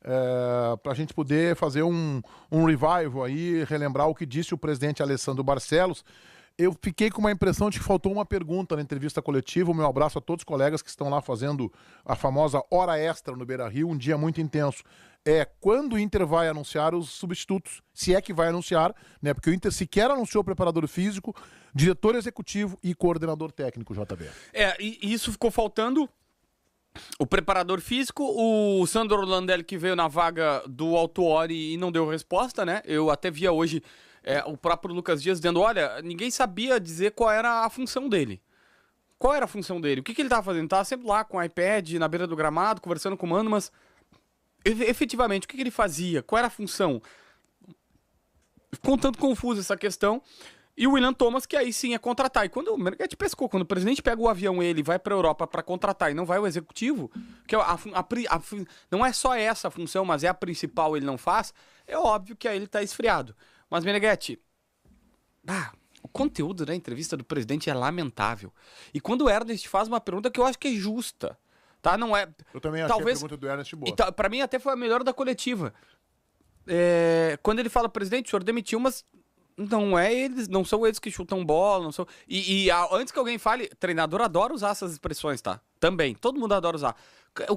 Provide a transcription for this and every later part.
para a gente poder fazer um revival aí, relembrar o que disse o presidente Alessandro Barcelos. Eu fiquei com uma impressão de que faltou uma pergunta na entrevista coletiva. O meu abraço a todos os colegas que estão lá fazendo a famosa hora extra no Beira-Rio, um dia muito intenso. Quando o Inter vai anunciar os substitutos, se é que vai anunciar, né? Porque o Inter sequer anunciou o preparador físico, diretor executivo e coordenador técnico, JB. E isso ficou faltando. O preparador físico, o Sandro Orlandelli, que veio na vaga do Autuori e não deu resposta, né? Eu até via hoje o próprio Lucas Dias dizendo, olha, ninguém sabia dizer qual era a função dele. Qual era a função dele? O que ele estava fazendo? Ele estava sempre lá com o iPad, na beira do gramado, conversando com o mano, mas efetivamente, o que ele fazia? Qual era a função? Ficou um tanto confusa essa questão. E o William Thomas, que aí sim é contratar. E quando o Meneghetti pescou, quando o presidente pega o avião ele vai para a Europa para contratar e não vai o executivo, que não é só essa a função, mas é a principal, ele não faz, é óbvio que aí ele está esfriado. Mas, Meneghetti, o conteúdo da entrevista do presidente é lamentável. E quando o Ernest faz uma pergunta que eu acho que é justa, tá? Não é... Eu também achei a pergunta do Ernest boa. Para mim até foi a melhor da coletiva. Quando ele fala, presidente, o senhor demitiu, mas não são eles que chutam bola, não são... Antes que alguém fale, treinador adora usar essas expressões, tá? Também, todo mundo adora usar.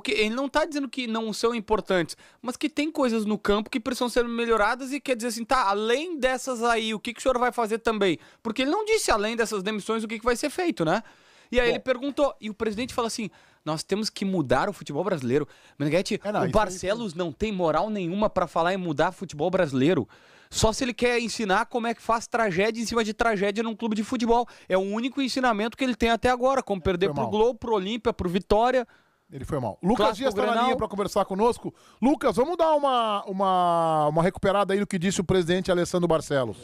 Ele não tá dizendo que não são importantes, mas que tem coisas no campo que precisam ser melhoradas e quer dizer assim, tá, além dessas aí, o que o senhor vai fazer também? Porque ele não disse, além dessas demissões, o que vai ser feito, né? E aí ele perguntou, e o presidente fala assim, nós temos que mudar o futebol brasileiro. Meneghetti, o Barcelos não tem moral nenhuma pra falar em mudar o futebol brasileiro. Só se ele quer ensinar como é que faz tragédia em cima de tragédia num clube de futebol. É o único ensinamento que ele tem até agora, como perder pro Globo, pro Olímpia, pro Vitória. Ele foi mal. Lucas Dias está na linha para conversar conosco. Lucas, vamos dar uma recuperada aí no que disse o presidente Alessandro Barcelos.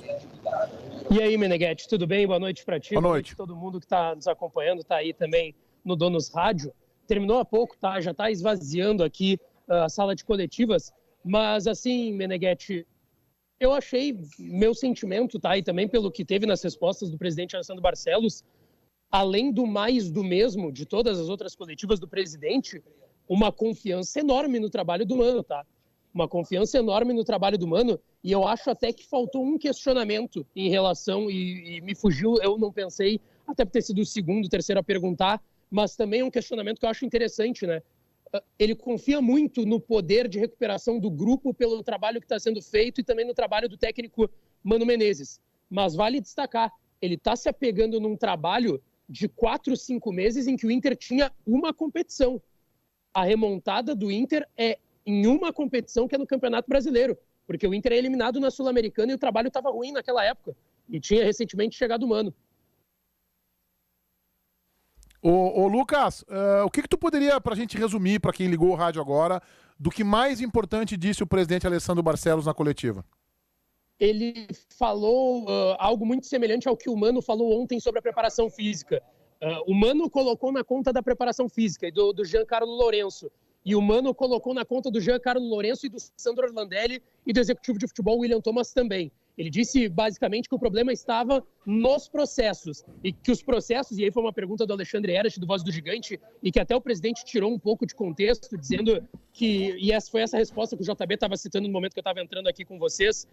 E aí, Meneghetti, tudo bem? Boa noite para ti. Boa noite. Todo mundo que está nos acompanhando, está aí também no Donos Rádio. Terminou há pouco, tá? Já está esvaziando aqui a sala de coletivas. Mas assim, Meneghetti, eu achei, meu sentimento, tá? E também pelo que teve nas respostas do presidente Alessandro Barcelos, além do mais do mesmo, de todas as outras coletivas do presidente, uma confiança enorme no trabalho do Mano, tá? Uma confiança enorme no trabalho do Mano, e eu acho até que faltou um questionamento em relação, e me fugiu, eu não pensei, até por ter sido o segundo, terceiro a perguntar, mas também é um questionamento que eu acho interessante, né? Ele confia muito no poder de recuperação do grupo pelo trabalho que está sendo feito e também no trabalho do técnico Mano Menezes. Mas vale destacar, ele está se apegando num trabalho de 4, 5 meses em que o Inter tinha uma competição. A remontada do Inter é em uma competição que é no Campeonato Brasileiro, porque o Inter é eliminado na Sul-Americana e o trabalho estava ruim naquela época. E tinha recentemente chegado o Mano. Ô Lucas, o que tu poderia, pra gente resumir, para quem ligou o rádio agora, do que mais importante disse o presidente Alessandro Barcelos na coletiva? Ele falou algo muito semelhante ao que o Mano falou ontem sobre a preparação física. O Mano colocou na conta da preparação física e do Giancarlo Lourenço. E o Mano colocou na conta do Giancarlo Lourenço e do Sandro Orlandelli e do executivo de futebol William Thomas também. Ele disse basicamente que o problema estava nos processos e que os processos, e aí foi uma pergunta do Alexandre Eras, do Voz do Gigante, e que até o presidente tirou um pouco de contexto, dizendo que, e essa foi essa resposta que o JB estava citando no momento que eu estava entrando aqui com vocês,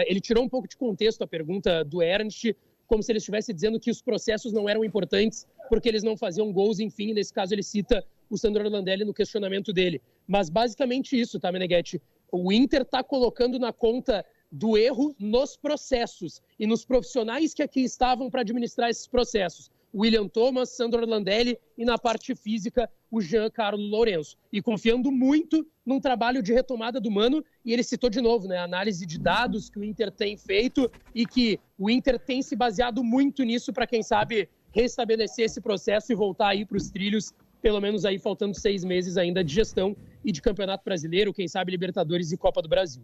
ele tirou um pouco de contexto a pergunta do Ernst, como se ele estivesse dizendo que os processos não eram importantes porque eles não faziam gols, enfim, nesse caso ele cita o Sandro Orlandelli no questionamento dele. Mas basicamente isso, tá, Meneghetti? O Inter está colocando na conta do erro nos processos e nos profissionais que aqui estavam para administrar esses processos. William Thomas, Sandro Orlandelli e na parte física o Giancarlo Lourenço. E confiando muito num trabalho de retomada do Mano, e ele citou de novo, né, a análise de dados que o Inter tem feito e que o Inter tem se baseado muito nisso para, quem sabe, restabelecer esse processo e voltar aí para os trilhos, pelo menos aí faltando 6 meses ainda de gestão e de Campeonato Brasileiro, quem sabe Libertadores e Copa do Brasil.